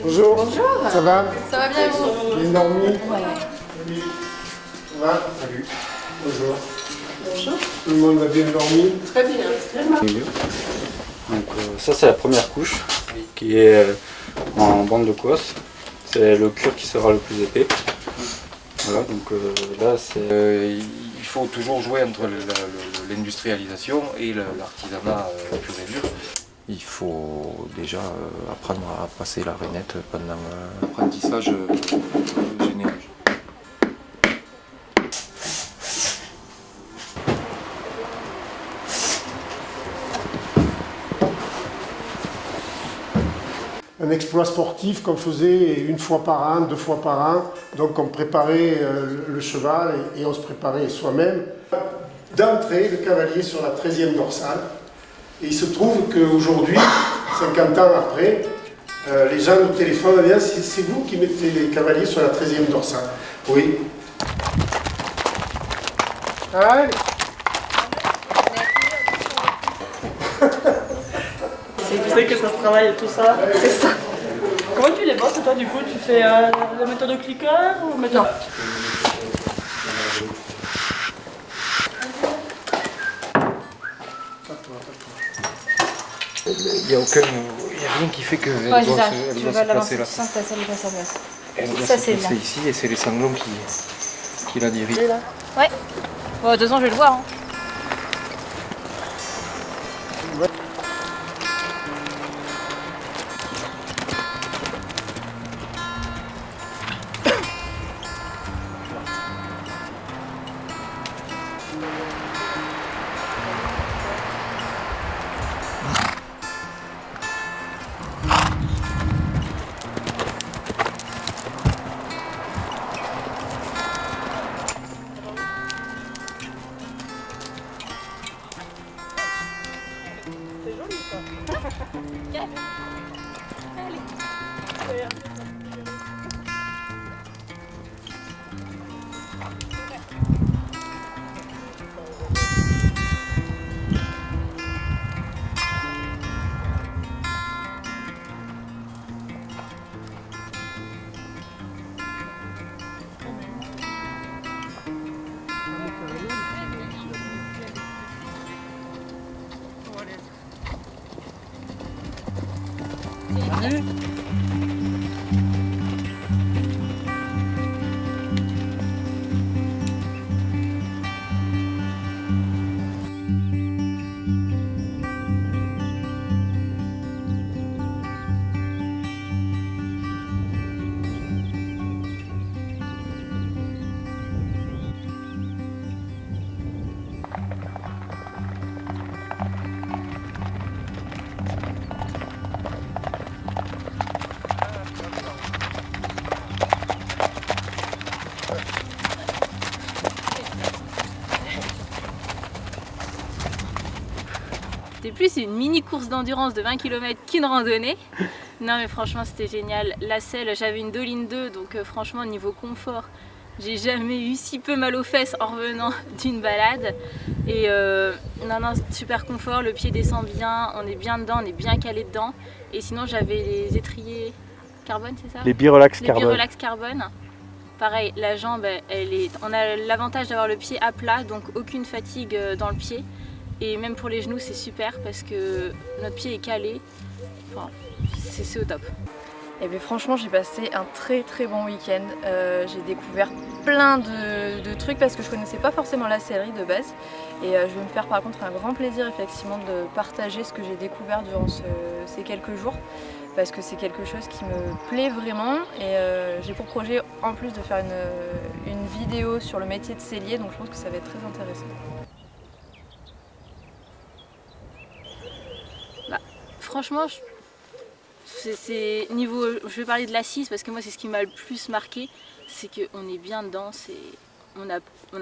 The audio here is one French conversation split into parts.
Bonjour. Bonjour. Ça va? Ça va bien et vous? Bien dormi? Ouais. Oui. Ça va? Salut. Bonjour. Bonjour. Tout le monde a bien dormi? Très bien, très bien. Donc ça c'est la première couche qui est en bande de cosse. C'est le cuir qui sera le plus épais. Voilà, donc là c'est... Il faut toujours jouer entre l'industrialisation et l'artisanat pur et dur. Il faut déjà apprendre à passer la rainette pendant l'apprentissage général. Un exploit sportif qu'on faisait une fois par an, 2 fois par an. Donc on préparait le cheval et on se préparait soi-même. D'entrée, le cavalier sur la 13e dorsale. Et il se trouve qu'aujourd'hui, 50 ans après, les gens nous téléphonent et disent c'est vous qui mettez les cavaliers sur la 13e dorsale. Oui. Allez. Tu sais que ça se travaille et tout ça. C'est ça. Comment tu les bosses toi du coup? Tu fais la méthode au cliqueur ou méthode... Non. Il n'y a rien qui fait qu'elle Ouais, doit, ça. elle Tu doit vas se l'avancer, placer là. tu sens que ta selle passe en place. Elle doit Ça, se c'est placer bien. ici et c'est les sanglons qui la dirigent. Ouais. Bon, de toute façon, je vais le voir. Hein. C'était plus une mini course d'endurance de 20 km qu'une randonnée. Non mais franchement c'était génial. La selle, j'avais une Doline 2 donc franchement niveau confort, j'ai jamais eu si peu mal aux fesses en revenant d'une balade. Et non, super confort, le pied descend bien, on est bien dedans, on est bien calé dedans. Et sinon j'avais les étriers carbone, c'est ça? Les Birelax Les carbone. Birelax carbone. Pareil, la jambe, on a l'avantage d'avoir le pied à plat, donc aucune fatigue dans le pied. Et même pour les genoux, c'est super parce que notre pied est calé. Enfin, c'est au top. Et bien franchement, j'ai passé un très bon week-end. J'ai découvert plein de trucs parce que je connaissais pas forcément la sellerie de base. Et je vais me faire par contre un grand plaisir effectivement de partager ce que j'ai découvert durant ces quelques jours. Parce que c'est quelque chose qui me plaît vraiment. Et j'ai pour projet en plus de faire une vidéo sur le métier de sellier. Donc je pense que ça va être très intéressant. Franchement, c'est niveau, je vais parler de l'assise parce que moi c'est ce qui m'a le plus marqué, c'est qu'on est bien dedans, on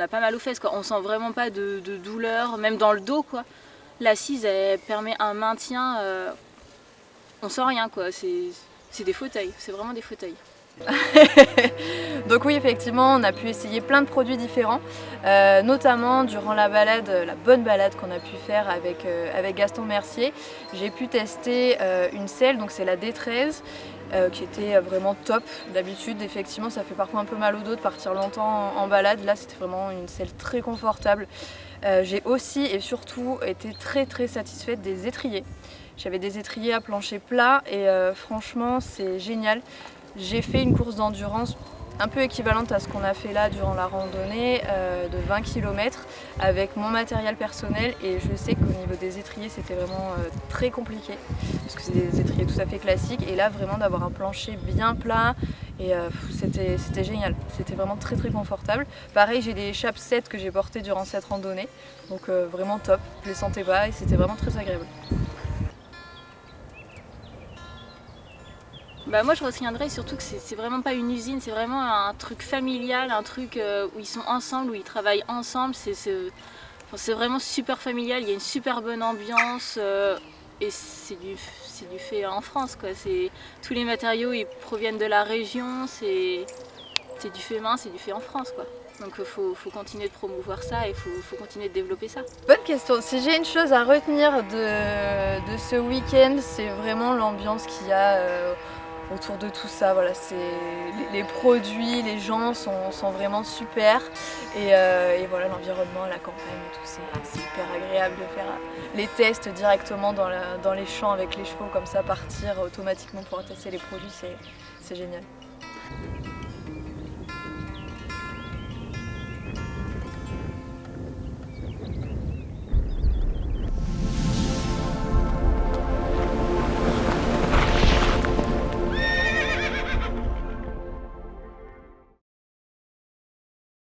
a pas mal aux fesses, quoi. On sent vraiment pas de douleur, même dans le dos, quoi. L'assise elle permet un maintien, on sent rien, quoi. C'est des fauteuils, c'est vraiment des fauteuils. Donc oui, effectivement, on a pu essayer plein de produits différents, notamment durant la balade, la bonne balade qu'on a pu faire avec Gaston Mercier. J'ai pu tester une selle, donc c'est la D13, qui était vraiment top. D'habitude, effectivement, ça fait parfois un peu mal au dos de partir longtemps en balade. Là, c'était vraiment une selle très confortable. J'ai aussi et surtout été très satisfaite des étriers. J'avais des étriers à plancher plat et franchement, c'est génial. J'ai fait une course d'endurance un peu équivalente à ce qu'on a fait là durant la randonnée de 20 km avec mon matériel personnel, et je sais qu'au niveau des étriers c'était vraiment très compliqué parce que c'est des étriers tout à fait classiques, et là vraiment d'avoir un plancher bien plat et c'était génial, c'était vraiment très confortable. Pareil, j'ai des chapeaux que j'ai portés durant cette randonnée, donc vraiment top, je les sentais pas et c'était vraiment très agréable. Bah moi je retiendrai surtout que c'est vraiment pas une usine, c'est vraiment un truc familial, un truc où ils sont ensemble, où ils travaillent ensemble, c'est vraiment super familial, il y a une super bonne ambiance et c'est du fait en France quoi. Tous les matériaux ils proviennent de la région, c'est du fait main, c'est du fait en France quoi. Donc il faut continuer de promouvoir ça et il faut continuer de développer ça. Bonne question. Si j'ai une chose à retenir de ce week-end, c'est vraiment l'ambiance qu'il y a autour de tout ça. Voilà, les produits, les gens sont vraiment super, et voilà, l'environnement, la campagne, tout, c'est hyper agréable de faire les tests directement dans les champs avec les chevaux, comme ça partir automatiquement pour tester les produits, c'est génial.